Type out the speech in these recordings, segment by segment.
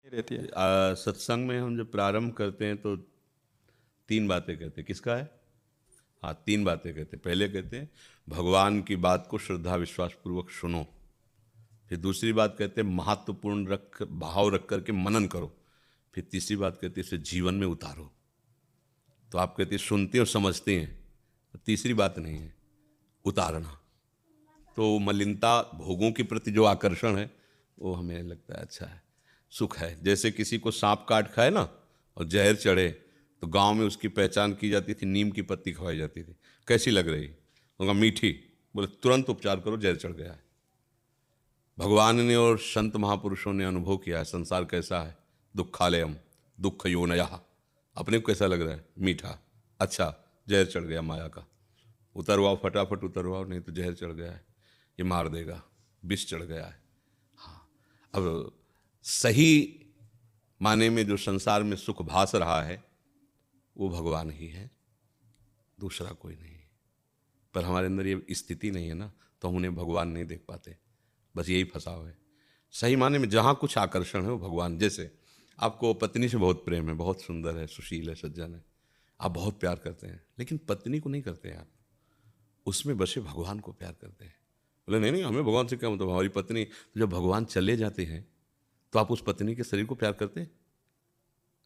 रहती है। सत्संग में हम जब प्रारंभ करते हैं तो तीन बातें कहते हैं। किसका है? हाँ, तीन बातें कहते हैं। पहले कहते हैं भगवान की बात को श्रद्धा विश्वास पूर्वक सुनो। फिर दूसरी बात कहते हैं महत्वपूर्ण रख भाव रख करके मनन करो। फिर तीसरी बात कहते हैं इसे जीवन में उतारो। तो आप कहते हैं सुनते और समझते हैं, तो तीसरी बात नहीं है, उतारना। तो मलिनता भोगों के प्रति जो आकर्षण है वो हमें लगता है अच्छा है, सुख है। जैसे किसी को सांप काट खाए ना और जहर चढ़े तो गांव में उसकी पहचान की जाती थी, नीम की पत्ती खवाई जाती थी। कैसी लग रही? उनका मीठी। बोले तुरंत उपचार करो, जहर चढ़ गया है। भगवान ने और संत महापुरुषों ने अनुभव किया है संसार कैसा है। दुखालयम, दुख योनया। अपने को कैसा लग रहा है? मीठा। अच्छा, जहर चढ़ गया माया का। उतरवाओ, फटाफट उतरवाओ, नहीं तो जहर चढ़ गया है, ये मार देगा, विष चढ़ गया है। अब सही माने में जो संसार में सुख भास रहा है वो भगवान ही है, दूसरा कोई नहीं है। पर हमारे अंदर ये स्थिति नहीं है ना, तो हम उन्हें भगवान नहीं देख पाते। बस यही फंसाव है। सही माने में जहाँ कुछ आकर्षण है वो भगवान। जैसे आपको पत्नी से बहुत प्रेम है, बहुत सुंदर है, सुशील है, सज्जन है, आप बहुत प्यार करते हैं, लेकिन पत्नी को नहीं करते हैं आप, उसमें बसे भगवान को प्यार करते हैं। बोले नहीं नहीं, हमें भगवान से क्या मतलब, हमारी पत्नी। तो जब भगवान चले जाते हैं तो आप उस पत्नी के शरीर को प्यार करते हैं?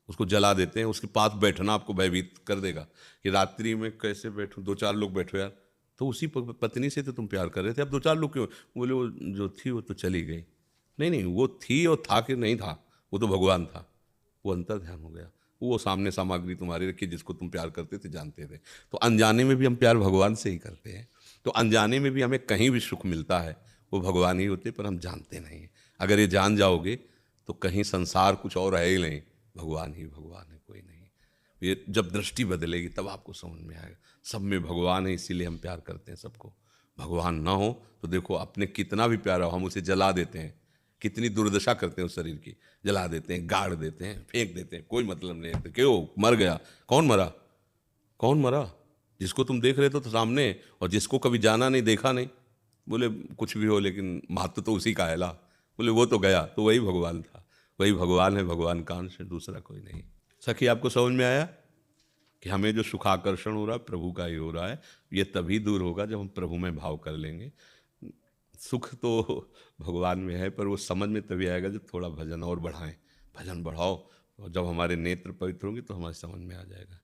उसको जला देते हैं। उसके पास बैठना आपको भयभीत कर देगा कि रात्रि में कैसे बैठूं, दो चार लोग बैठो यार। तो उसी पत्नी से तो तुम प्यार कर रहे थे, अब दो चार लोग क्यों? बोले वो जो थी वो तो चली गई। नहीं नहीं, वो थी और था कि नहीं था, वो तो भगवान था। वो अंतर ध्यान हो गया। वो सामने सामग्री तुम्हारी रखी जिसको तुम प्यार करते थे, जानते थे। तो अनजाने में भी हम प्यार भगवान से ही करते हैं। तो अनजाने में भी हमें कहीं भी सुख मिलता है वो भगवान ही होते, पर हम जानते नहीं हैं। अगर ये जान जाओगे तो कहीं संसार कुछ और है ही नहीं, भगवान ही भगवान है, कोई नहीं। ये जब दृष्टि बदलेगी तब आपको समझ में आएगा सब में भगवान है, इसीलिए हम प्यार करते हैं सबको। भगवान ना हो तो देखो अपने कितना भी प्यारा हो हम उसे जला देते हैं, कितनी दुर्दशा करते हैं उस शरीर की। जला देते हैं, गाड़ देते हैं, फेंक देते हैं, कोई मतलब नहीं है। क्यों? मर गया। कौन मरा? कौन मरा? जिसको तुम देख रहे थे तो सामने, और जिसको कभी जाना नहीं, देखा नहीं। बोले कुछ भी हो लेकिन महत्व तो उसी का है ला। बोले वो तो गया, तो वही भगवान था। वही भगवान है, भगवान का अंश है, दूसरा कोई नहीं। सखी, आपको समझ में आया कि हमें जो सुखाकर्षण हो रहा है प्रभु का ही हो रहा है। ये तभी दूर होगा जब हम प्रभु में भाव कर लेंगे। सुख तो भगवान में है, पर वो समझ में तभी आएगा जब थोड़ा भजन और बढ़ाएं। भजन बढ़ाओ, और जब हमारे नेत्र पवित्र होंगे तो हमारी समझ में आ जाएगा।